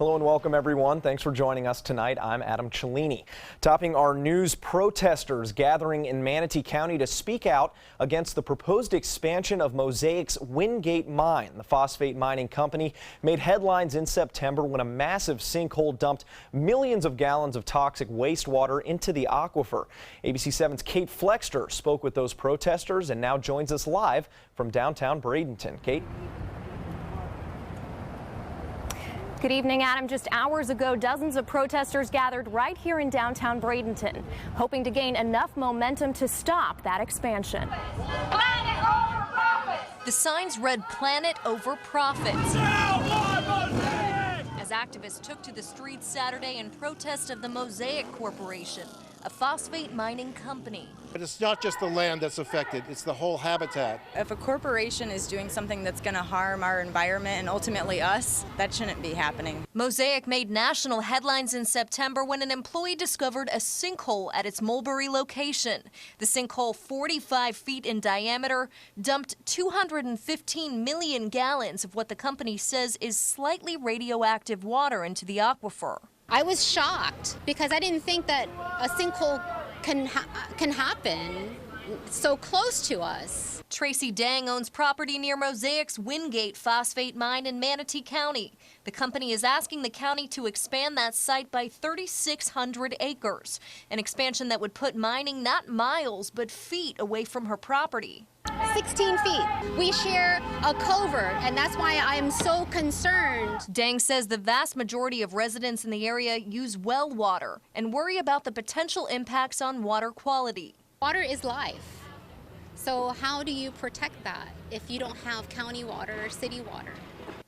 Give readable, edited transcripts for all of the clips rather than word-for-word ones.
Hello and welcome everyone. Thanks for joining us tonight. I'm Adam Cellini. Topping our news, protesters gathering in Manatee County to speak out against the proposed expansion of Mosaic's Wingate Mine. The phosphate mining company made headlines in September when a massive sinkhole dumped millions of gallons of toxic wastewater into the aquifer. ABC 7's Kate Flexter spoke with those protesters and now joins us live from downtown Bradenton. Kate? Good evening, Adam. Just hours ago, dozens of protesters gathered right here in downtown Bradenton, hoping to gain enough momentum to stop that expansion. Planet over profits! The signs read "Planet over profits" as activists took to the streets Saturday in protest of the Mosaic Corporation, a phosphate mining company. But it's not just the land that's affected, it's the whole habitat. If a corporation is doing something that's going to harm our environment and ultimately us, that shouldn't be happening. Mosaic made national headlines in September when an employee discovered a sinkhole at its Mulberry location. The sinkhole, 45 feet in diameter, dumped 215 million gallons of what the company says is slightly radioactive water into the aquifer. I was shocked because I didn't think that a sinkhole can happen so close to us. Tracy Dang owns property near Mosaic's Wingate phosphate mine in Manatee County. The company is asking the county to expand that site by 3,600 acres, an expansion that would put mining not miles but feet away from her property. 16 feet. We share a culvert, and that's why I'm so concerned. Dang says the vast majority of residents in the area use well water and worry about the potential impacts on water quality. Water is life. So how do you protect that if you don't have county water or city water?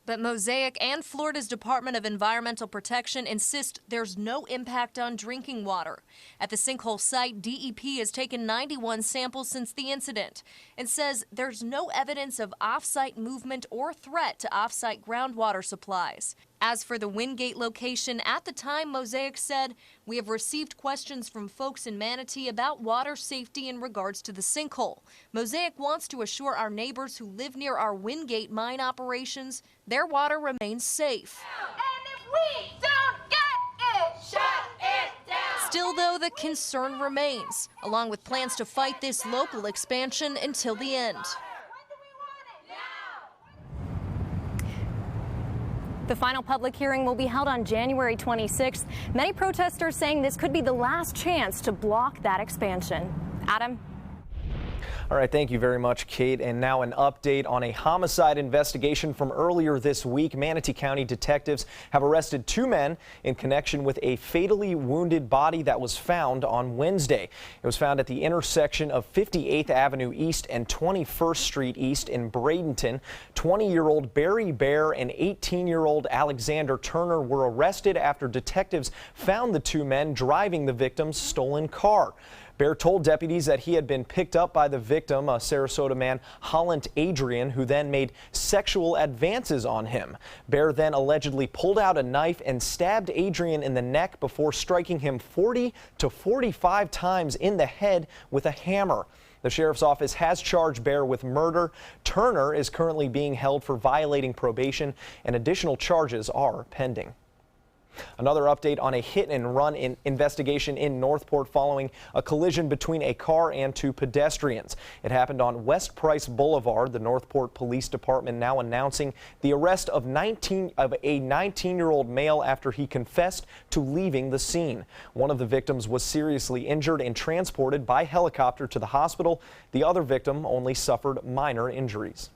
But Mosaic and Florida's Department of Environmental Protection insist there's no impact on drinking water. At the sinkhole site, DEP has taken 91 samples since the incident and says there's no evidence of off-site movement or threat to off-site groundwater supplies. As for the Wingate location, at the time, Mosaic said, "We have received questions from folks in Manatee about water safety in regards to the sinkhole. Mosaic wants to assure our neighbors who live near our Wingate mine operations their water remains safe." And if we don't get it, shut it down. Still, though, the concern remains, along with plans to fight this local expansion until the end. The final public hearing will be held on January 26th. Many protesters saying this could be the last chance to block that expansion. Adam? All right, thank you very much, Kate. And now an update on a homicide investigation from earlier this week. Manatee County detectives have arrested 2 men in connection with a fatally wounded body that was found on Wednesday. It was found at the intersection of 58th Avenue East and 21st Street East in Bradenton. 20-year-old Barry Bear and 18-year-old Alexander Turner were arrested after detectives found the 2 men driving the victim's stolen car. Bear told deputies that he had been picked up by the victim, a Sarasota man, Holland Adrian, who then made sexual advances on him. Bear then allegedly pulled out a knife and stabbed Adrian in the neck before striking him 40 to 45 times in the head with a hammer. The sheriff's office has charged Bear with murder. Turner is currently being held for violating probation, and additional charges are pending. Another update on a hit-and-run investigation in Northport following a collision between a car and 2 pedestrians. It happened on West Price Boulevard. The Northport Police Department now announcing the arrest of a 19-year-old male after he confessed to leaving the scene. One of the victims was seriously injured and transported by helicopter to the hospital. The other victim only suffered minor injuries.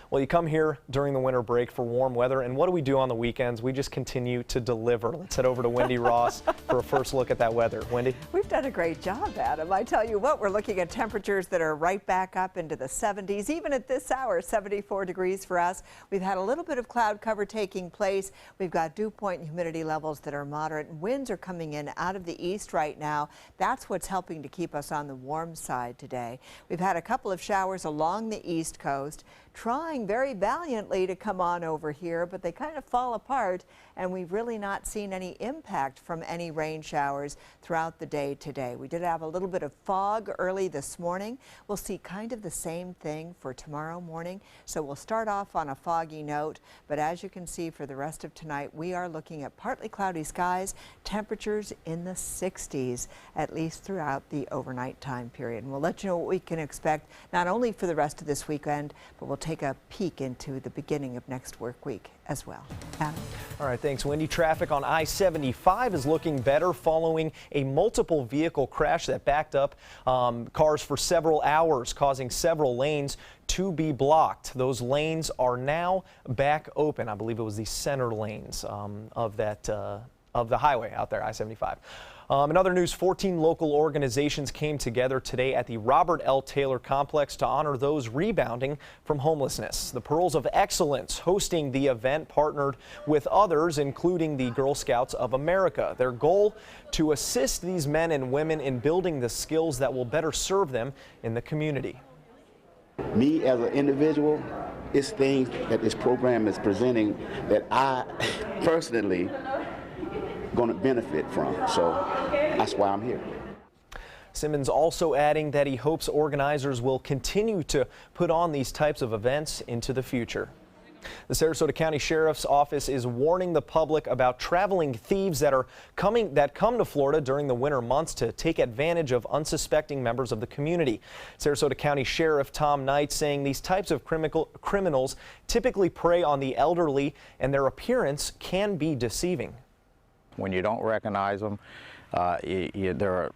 Well, you come here during the winter break for warm weather, and what do we do on the weekends? We just continue to deliver. Let's head over to Wendy Ross for a first look at that weather. Wendy? We've done a great job, Adam. I tell you what, we're looking at temperatures that are right back up into the 70s. Even at this hour, 74 degrees for us. We've had a little bit of cloud cover taking place. We've got dew point and humidity levels that are moderate. Winds are coming in out of the east right now. That's what's helping to keep us on the warm side today. We've had a couple of showers along the east coast. trying very valiantly to come on over here, but they kind of fall apart, and we've really not seen any impact from any rain showers throughout the day today. We did have a little bit of fog early this morning. We'll see kind of the same thing for tomorrow morning, so we'll start off on a foggy note, but as you can see for the rest of tonight, we are looking at partly cloudy skies, temperatures in the 60s, at least throughout the overnight time period. And we'll let you know what we can expect not only for the rest of this weekend, but we'll take a peek into the beginning of next work week as well. Adam? All right, thanks, Wendy. Traffic on I-75 is looking better following a multiple vehicle crash that backed up cars for several hours, causing several lanes to be blocked. Those lanes are now back open. I believe it was the center lanes of the highway out there, I-75. In other news, 14 local organizations came together today at the Robert L. Taylor Complex to honor those rebounding from homelessness. The Pearls of Excellence hosting the event partnered with others, including the Girl Scouts of America. Their goal, to assist these men and women in building the skills that will better serve them in the community. Me as an individual, it's things that this program is presenting that I personally going to benefit from, so that's why I'm here. Simmons also adding that he hopes organizers will continue to put on these types of events into the future. The Sarasota County Sheriff's Office is warning the public about traveling thieves that come to Florida during the winter months to take advantage of unsuspecting members of the community. Sarasota County Sheriff Tom Knight saying these types of criminals typically prey on the elderly and their appearance can be deceiving. When you don't recognize them, they're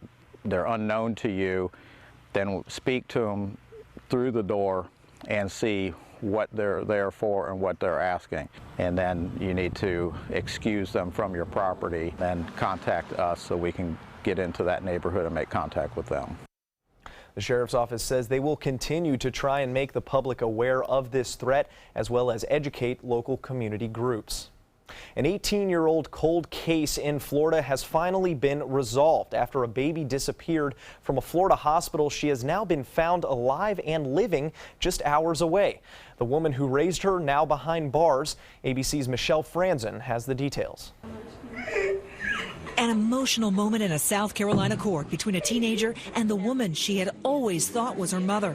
unknown to you, then speak to them through the door and see what they're there for and what they're asking. And then you need to excuse them from your property and contact us so we can get into that neighborhood and make contact with them. The Sheriff's Office says they will continue to try and make the public aware of this threat, as well as educate local community groups. An 18-year-old cold case in Florida has finally been resolved. After a baby disappeared from a Florida hospital, she has now been found alive and living just hours away. The woman who raised her now behind bars. ABC's Michelle Franzen has the details. An emotional moment in a South Carolina court between a teenager and the woman she had always thought was her mother.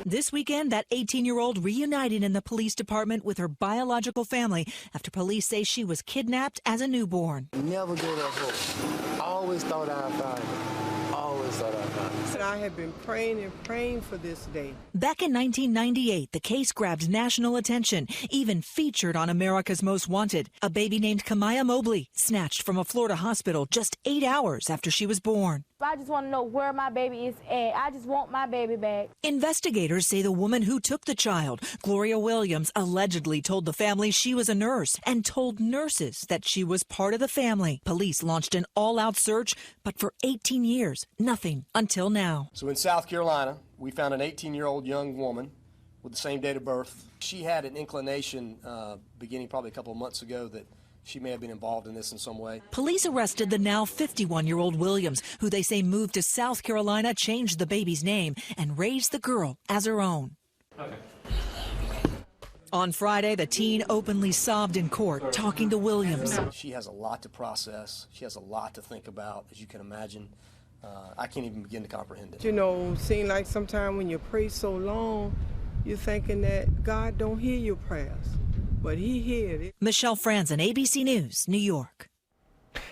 This weekend, that 18-year-old reunited in the police department with her biological family after police say she was kidnapped as a newborn. Never gave up hope. I always thought I'd find her. Always thought I'd find her. I have been praying and praying for this day. Back in 1998, the case grabbed national attention, even featured on America's Most Wanted. A baby named Kamaya Mobley, snatched from a Florida hospital just 8 hours after she was born. I just want to know where my baby is at. I just want my baby back. Investigators say the woman who took the child, Gloria Williams, allegedly told the family she was a nurse and told nurses that she was part of the family. Police launched an all-out search, but for 18 years, nothing until now. So in South Carolina, we found an 18-year-old young woman with the same date of birth. She had an inclination beginning probably a couple of months ago that she may have been involved in this in some way. Police arrested the now 51-year-old Williams, who they say moved to South Carolina, changed the baby's name, and raised the girl as her own. Okay. On Friday, the teen openly sobbed in court, talking to Williams. She has a lot to process. She has a lot to think about, as you can imagine. I can't even begin to comprehend it. You know, seem like sometimes when you pray so long, you're thinking that God don't hear your prayers. But he heard it. Michelle Franzen, ABC News, New York.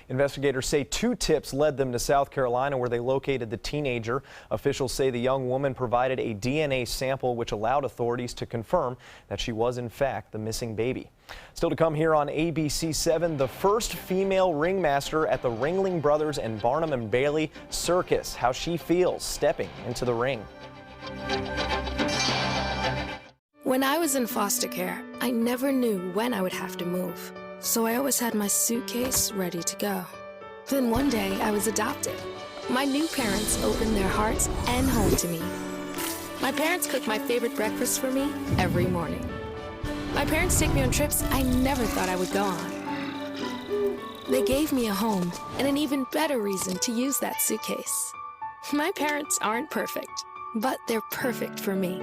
Investigators say 2 tips led them to South Carolina, where they located the teenager. Officials say the young woman provided a DNA sample, which allowed authorities to confirm that she was in fact the missing baby. Still to come here on ABC 7, the first female ringmaster at the Ringling Brothers and Barnum and Bailey Circus. How she feels stepping into the ring. When I was in foster care, I never knew when I would have to move. So I always had my suitcase ready to go. Then one day I was adopted. My new parents opened their hearts and home to me. My parents cook my favorite breakfast for me every morning. My parents take me on trips I never thought I would go on. They gave me a home and an even better reason to use that suitcase. My parents aren't perfect, but they're perfect for me.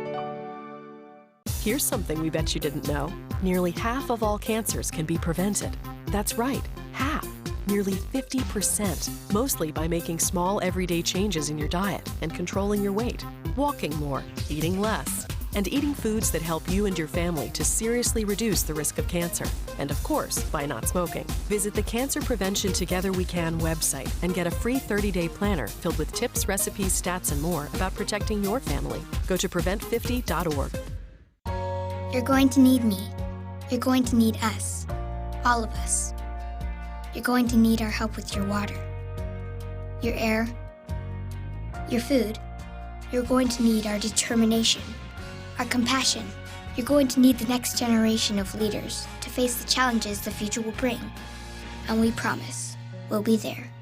Here's something we bet you didn't know. Nearly half of all cancers can be prevented. That's right, half. Nearly 50%, mostly by making small everyday changes in your diet and controlling your weight, walking more, eating less, and eating foods that help you and your family to seriously reduce the risk of cancer. And of course, by not smoking. Visit the Cancer Prevention Together We Can website and get a free 30-day planner filled with tips, recipes, stats, and more about protecting your family. Go to prevent50.org. You're going to need me. You're going to need us. All of us. You're going to need our help with your water, your air, your food. You're going to need our determination, our compassion. You're going to need the next generation of leaders to face the challenges the future will bring. And we promise we'll be there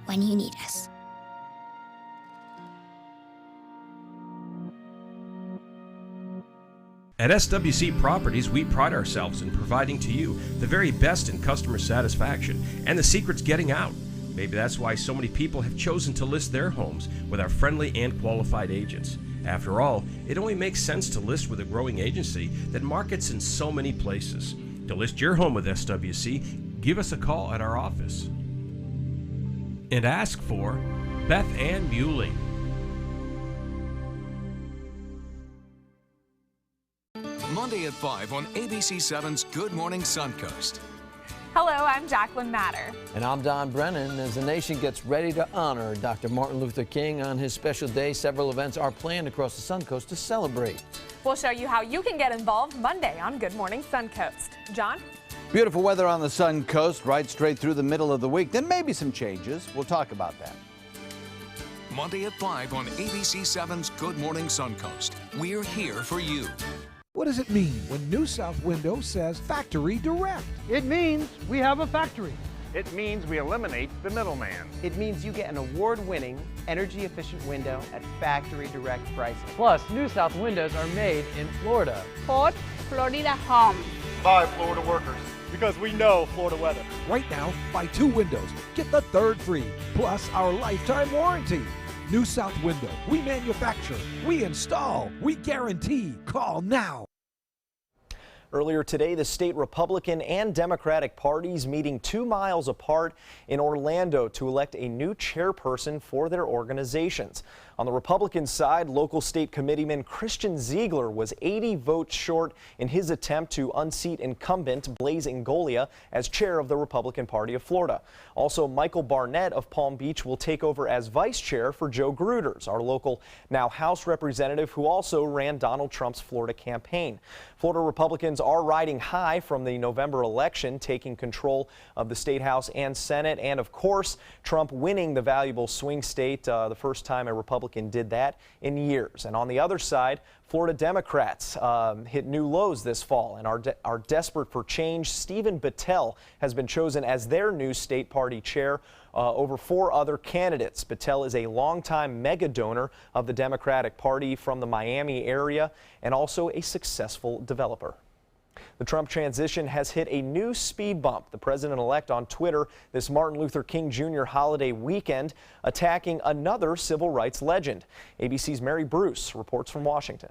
when you need us. At SWC Properties, we pride ourselves in providing to you the very best in customer satisfaction, and the secret's getting out. Maybe that's why so many people have chosen to list their homes with our friendly and qualified agents. After all, it only makes sense to list with a growing agency that markets in so many places. To list your home with SWC, give us a call at our office and ask for Beth Ann Muley. Monday at 5 on ABC7's Good Morning Suncoast. Hello, I'm Jacqueline Matter. And I'm Don Brennan. As the nation gets ready to honor Dr. Martin Luther King on his special day, several events are planned across the Suncoast to celebrate. We'll show you how you can get involved Monday on Good Morning Suncoast. John? Beautiful weather on the Suncoast right straight through the middle of the week. Then maybe some changes. We'll talk about that. Monday at 5 on ABC7's Good Morning Suncoast. We're here for you. What does it mean when New South Window says Factory Direct? It means we have a factory. It means we eliminate the middleman. It means you get an award-winning, energy-efficient window at factory direct pricing. Plus, New South windows are made in Florida. Fort Florida Home. By Florida workers, because we know Florida weather. Right now, buy 2 windows, get the 3rd free, plus our lifetime warranty. New South Window, we manufacture, we install, we guarantee. Call now. Earlier today, the state Republican and Democratic parties meeting 2 miles apart in Orlando to elect a new chairperson for their organizations. On the Republican side, local state committeeman Christian Ziegler was 80 votes short in his attempt to unseat incumbent Blaise Ingoglia as chair of the Republican Party of Florida. Also, Michael Barnett of Palm Beach will take over as vice chair for Joe Gruters, our local now House representative who also ran Donald Trump's Florida campaign. Florida Republicans are riding high from the November election, taking control of the state House and Senate, and of course, Trump winning the valuable swing state, the first time a Republican did that in years. And on the other side, Florida Democrats hit new lows this fall and are desperate for change. Stephen Battelle has been chosen as their new state party chair over 4 other candidates. Battelle is a longtime mega donor of the Democratic Party from the Miami area and also a successful developer. The Trump transition has hit a new speed bump. The president-elect on Twitter this Martin Luther King Jr. holiday weekend attacking another civil rights legend. ABC's Mary Bruce reports from Washington.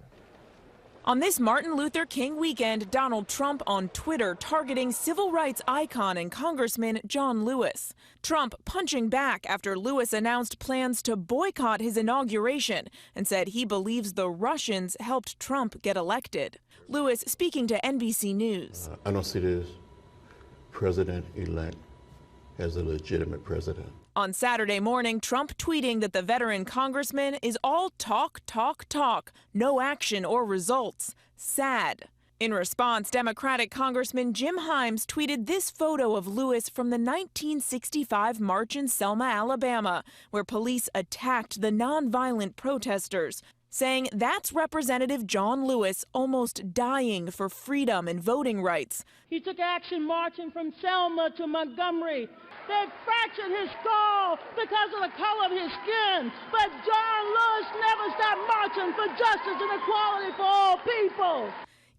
On this Martin Luther King weekend, Donald Trump on Twitter targeting civil rights icon and Congressman John Lewis. Trump punching back after Lewis announced plans to boycott his inauguration and said he believes the Russians helped Trump get elected. Lewis speaking to NBC News. I don't see this president-elect as a legitimate president. On Saturday morning, Trump tweeting that the veteran congressman is all talk, talk, talk, no action or results. Sad. In response, Democratic Congressman Jim Himes tweeted this photo of Lewis from the 1965 march in Selma, Alabama, where police attacked the nonviolent protesters, saying that's Representative John Lewis almost dying for freedom and voting rights. He took action marching from Selma to Montgomery. They fractured his skull because of the color of his skin. But John Lewis never stopped marching for justice and equality for all people.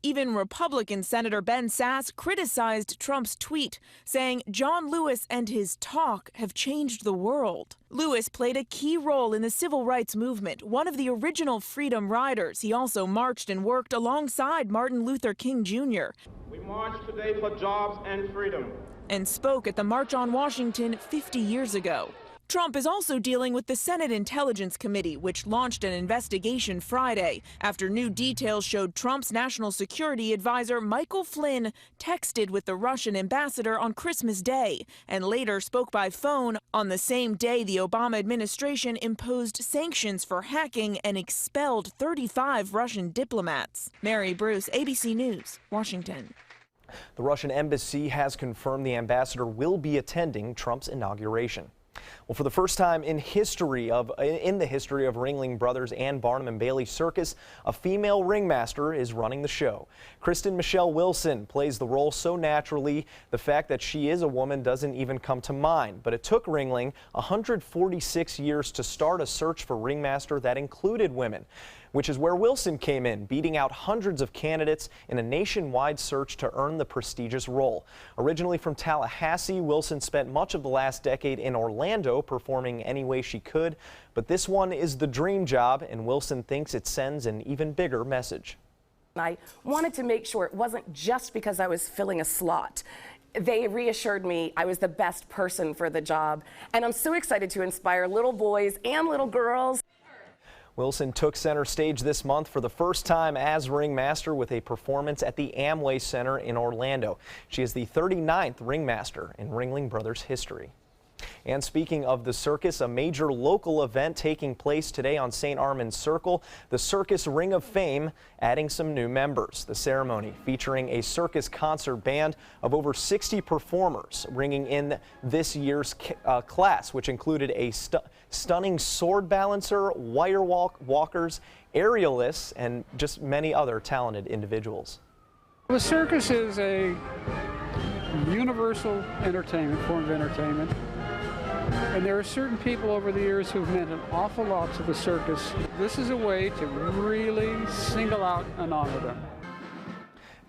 Even Republican Senator Ben Sasse criticized Trump's tweet, saying John Lewis and his talk have changed the world. Lewis played a key role in the civil rights movement, one of the original Freedom Riders. He also marched and worked alongside Martin Luther King Jr. We march today for jobs and freedom. And spoke at the March on Washington 50 years ago. Trump is also dealing with the Senate Intelligence Committee, which launched an investigation Friday after new details showed Trump's national security advisor Michael Flynn texted with the Russian ambassador on Christmas Day and later spoke by phone on the same day the Obama administration imposed sanctions for hacking and expelled 35 Russian diplomats. Mary Bruce, ABC News, Washington. The Russian embassy has confirmed the ambassador will be attending Trump's inauguration. Well, for the first time in the history of Ringling Brothers and Barnum and Bailey Circus, a female ringmaster is running the show. Kristen Michelle Wilson plays the role so naturally, the fact that she is a woman doesn't even come to mind. But it took Ringling 146 years to start a search for ringmaster that included women, which is where Wilson came in, beating out hundreds of candidates in a nationwide search to earn the prestigious role. Originally from Tallahassee, Wilson spent much of the last decade in Orlando performing any way she could, but this one is the dream job, and Wilson thinks it sends an even bigger message. I wanted to make sure it wasn't just because I was filling a slot. They reassured me I was the best person for the job, and I'm so excited to inspire little boys and little girls. Wilson took center stage this month for the first time as ringmaster with a performance at the Amway Center in Orlando. She is the 39th ringmaster in Ringling Brothers history. And speaking of the circus, a major local event taking place today on St. Armand's Circle, the Circus Ring of Fame, adding some new members. The ceremony featuring a circus concert band of over 60 performers, bringing in this year's class, which included a stunning sword balancer, wire walkers, aerialists, and just many other talented individuals. The circus is a universal form of entertainment. And there are certain people over the years who've meant an awful lot to the circus. This is a way to really single out and honor them.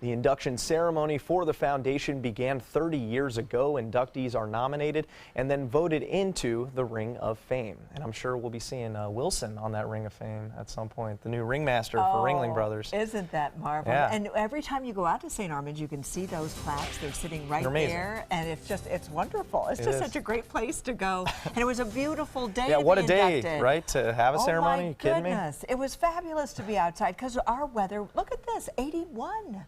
The induction ceremony for the foundation began 30 years ago. Inductees are nominated and then voted into the Ring of Fame. And I'm sure we'll be seeing Wilson on that Ring of Fame at some point, the new ringmaster for Ringling Brothers. Isn't that marvelous? Yeah. And every time you go out to St. Armand's, you can see those plaques. They're sitting right there, and it's wonderful. It's just such a great place to go. And it was a beautiful day. Yeah, to what be a day, inducted. right? To have a ceremony. You kidding me? Oh my goodness, it was fabulous to be outside because our weather. Look at this, 81.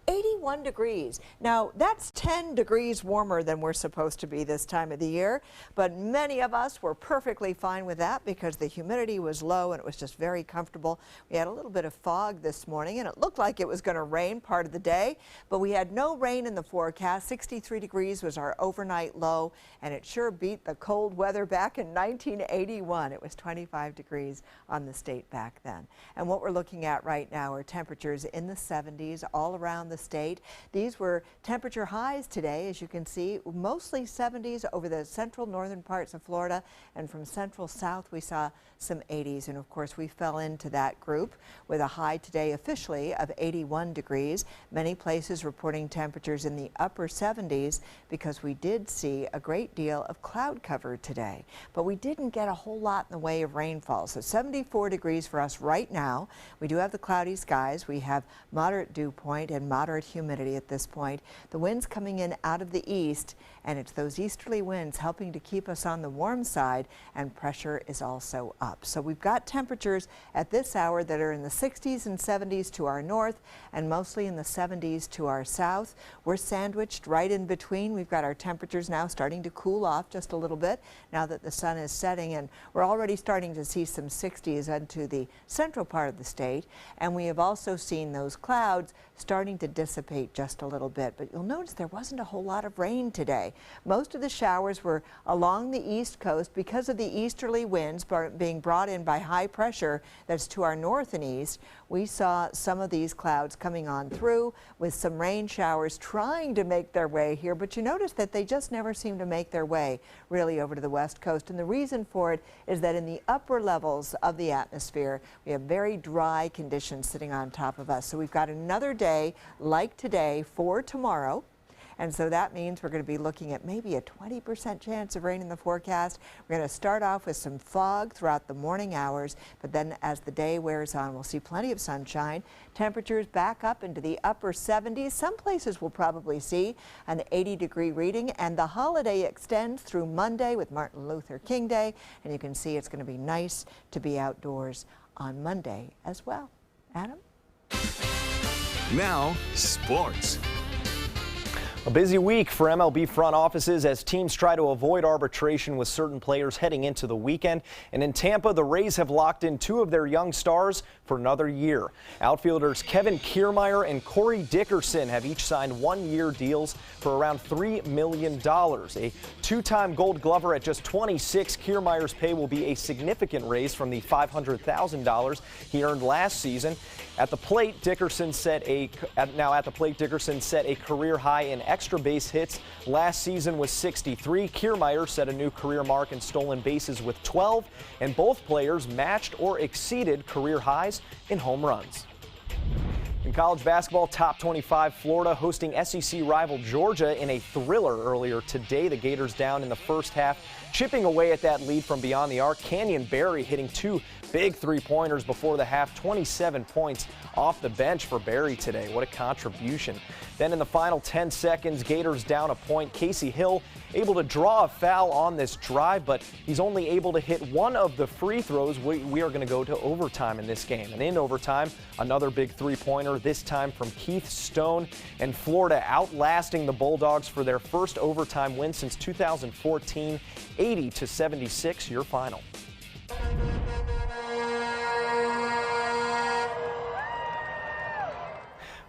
81 degrees. Now, that's 10 degrees warmer than we're supposed to be this time of the year, but many of us were perfectly fine with that because the humidity was low and it was just very comfortable. We had a little bit of fog this morning and it looked like it was going to rain part of the day, but we had no rain in the forecast. 63 degrees was our overnight low, and it sure beat the cold weather back in 1981. It was 25 degrees on the state back then. And what we're looking at right now are temperatures in the 70s all around the state. These were temperature highs today, as you can see, mostly 70s over the central northern parts of Florida, and from central south we saw some 80s, and of course we fell into that group with a high today officially of 81 degrees. Many places reporting temperatures in the upper 70s because we did see a great deal of cloud cover today, but we didn't get a whole lot in the way of rainfall. So 74 degrees for us right now. We do have the cloudy skies. We have moderate dew point and moderate humidity at this point. The winds coming in out of the east, and it's those easterly winds helping to keep us on the warm side, and pressure is also up. So we've got temperatures at this hour that are in the 60s and 70s to our north and mostly in the 70s to our south. We're sandwiched right in between. We've got our temperatures now starting to cool off just a little bit now that the sun is setting, and we're already starting to see some 60s into the central part of the state, and we have also seen those clouds starting to dissipate just a little bit. But you'll notice there wasn't a whole lot of rain today. Most of the showers were along the east coast because of the easterly winds being brought in by high pressure that's to our north and east. We saw some of these clouds coming on through with some rain showers trying to make their way here, but you notice that they just never seem to make their way really over to the west coast. And the reason for it is that in the upper levels of the atmosphere, we have very dry conditions sitting on top of us. So we've got another day day like today for tomorrow. And so that means we're going to be looking at maybe a 20% chance of rain in the forecast. We're going to start off with some fog throughout the morning hours, but then as the day wears on, we'll see plenty of sunshine. Temperatures back up into the upper 70s. Some places will probably see an 80-degree reading, and the holiday extends through Monday with Martin Luther King Day, and you can see it's going to be nice to be outdoors on Monday as well. Adam? Now, sports. A busy week for MLB front offices as teams try to avoid arbitration with certain players heading into the weekend. And in Tampa, the Rays have locked in two of their young stars for another year. Outfielders Kevin Kiermaier and Corey Dickerson have each signed one-year deals for around $3 million. A two-time Gold Glover at just 26, Kiermaier's pay will be a significant raise from the $500,000 he earned last season. At the plate, Dickerson set a career high in extra base hits. Last season was 63. Kiermaier set a new career mark in stolen bases with 12, and both players matched or exceeded career highs in home runs. In college basketball, top 25 Florida hosting SEC rival Georgia in a thriller earlier today. The Gators down in the first half, chipping away at that lead from beyond the arc. Canyon Barry hitting two big three-pointers before the half, 27 points off the bench for Barry today. What a contribution. Then in the final 10 seconds, Gators down a point. Casey Hill able to draw a foul on this drive, but he's only able to hit one of the free throws. We are going to go to overtime in this game. And in overtime, another big three-pointer, this time from Keith Stone, and Florida outlasting the Bulldogs for their first overtime win since 2014, 80-76, your final.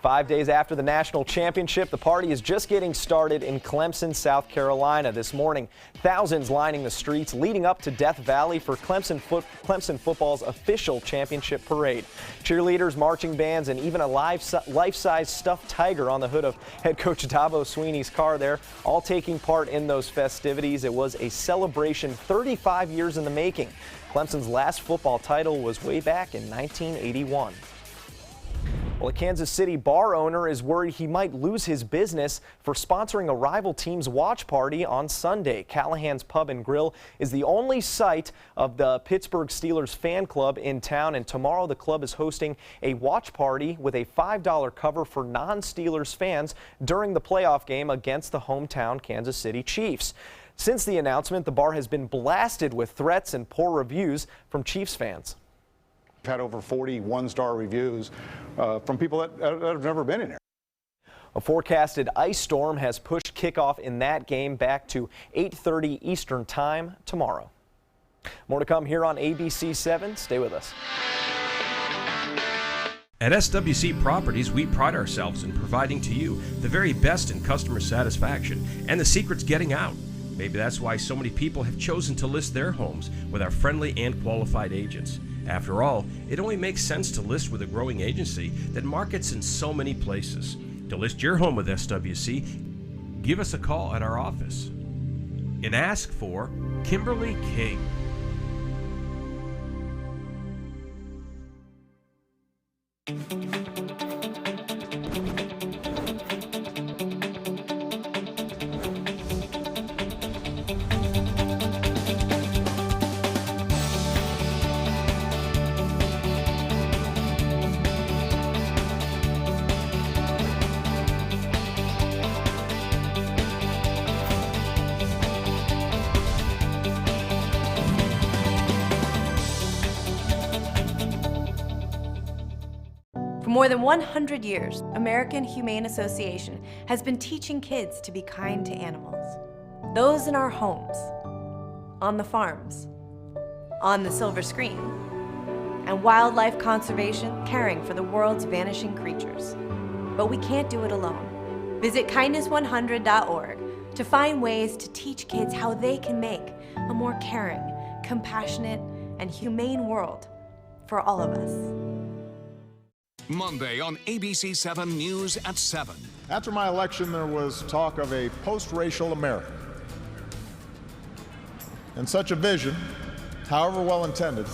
5 days after the national championship, the party is just getting started in Clemson, South Carolina this morning. Thousands lining the streets leading up to Death Valley for Clemson football's official championship parade. Cheerleaders, marching bands, and even a life-size stuffed tiger on the hood of head coach Dabo Sweeney's car there, all taking part in those festivities. It was a celebration 35 years in the making. Clemson's last football title was way back in 1981. Well, a Kansas City bar owner is worried he might lose his business for sponsoring a rival team's watch party on Sunday. Callahan's Pub and Grill is the only site of the Pittsburgh Steelers fan club in town, and tomorrow the club is hosting a watch party with a $5 cover for non-Steelers fans during the playoff game against the hometown Kansas City Chiefs. Since the announcement, the bar has been blasted with threats and poor reviews from Chiefs fans. We've had over 40 one-star reviews from people that have never been in here. A forecasted ice storm has pushed kickoff in that game back to 8:30 Eastern Time tomorrow. More to come here on ABC 7. Stay with us. At SWC Properties, we pride ourselves in providing to you the very best in customer satisfaction, and the secret's getting out. Maybe that's why so many people have chosen to list their homes with our friendly and qualified agents. After all, it only makes sense to list with a growing agency that markets in so many places. To list your home with SWC, give us a call at our office and ask for Kimberly King. For more than 100 years, American Humane Association has been teaching kids to be kind to animals. Those in our homes, on the farms, on the silver screen, and wildlife conservation, caring for the world's vanishing creatures. But we can't do it alone. Visit kindness100.org to find ways to teach kids how they can make a more caring, compassionate, and humane world for all of us. Monday on ABC 7 News at 7. After my election, there was talk of a post-racial America. And such a vision, however well intended,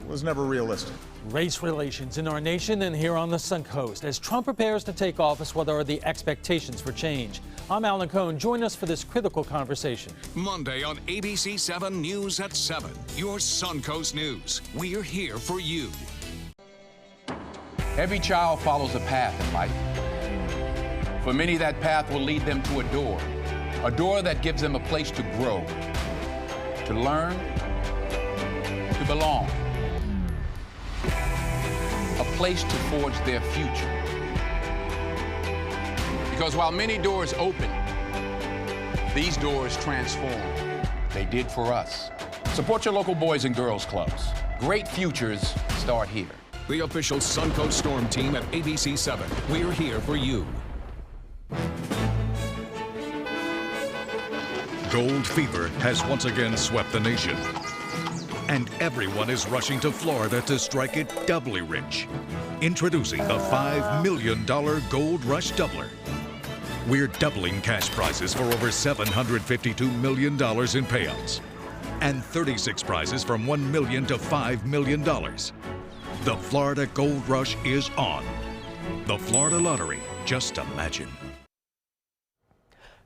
was never realistic. Race relations in our nation and here on the Suncoast. As Trump prepares to take office, what are the expectations for change? I'm Alan Cohn. Join us for this critical conversation. Monday on ABC 7 News at 7. Your Suncoast News. We're here for you. Every child follows a path in life. For many, that path will lead them to a door that gives them a place to grow, to learn, to belong, a place to forge their future. Because while many doors open, these doors transform. They did for us. Support your local Boys and Girls Clubs. Great futures start here. The official Suncoast Storm team at ABC 7. We're here for you. Gold fever has once again swept the nation. And everyone is rushing to Florida to strike it doubly rich. Introducing the $5 million Gold Rush Doubler. We're doubling cash prizes for over $752 million in payouts. And 36 prizes from $1 million to $5 million. The Florida Gold Rush is on. The Florida Lottery, just imagine.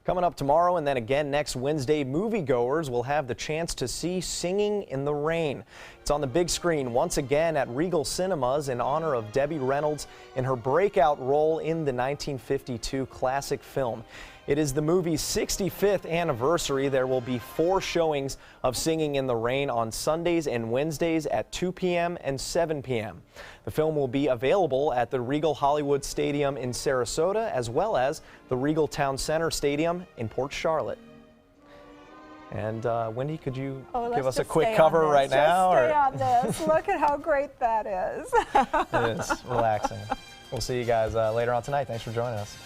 Coming up tomorrow and then again next Wednesday, moviegoers will have the chance to see Singing in the Rain. It's on the big screen once again at Regal Cinemas in honor of Debbie Reynolds in her breakout role in the 1952 classic film. It is the movie's 65th anniversary. There will be 4 showings of Singing in the Rain on Sundays and Wednesdays at 2 p.m. and 7 p.m. The film will be available at the Regal Hollywood Stadium in Sarasota, as well as the Regal Town Center Stadium in Port Charlotte. And Wendy, could you give us a quick cover right now? Stay on this. Look at how great that is. It is relaxing. We'll see you guys later on tonight. Thanks for joining us.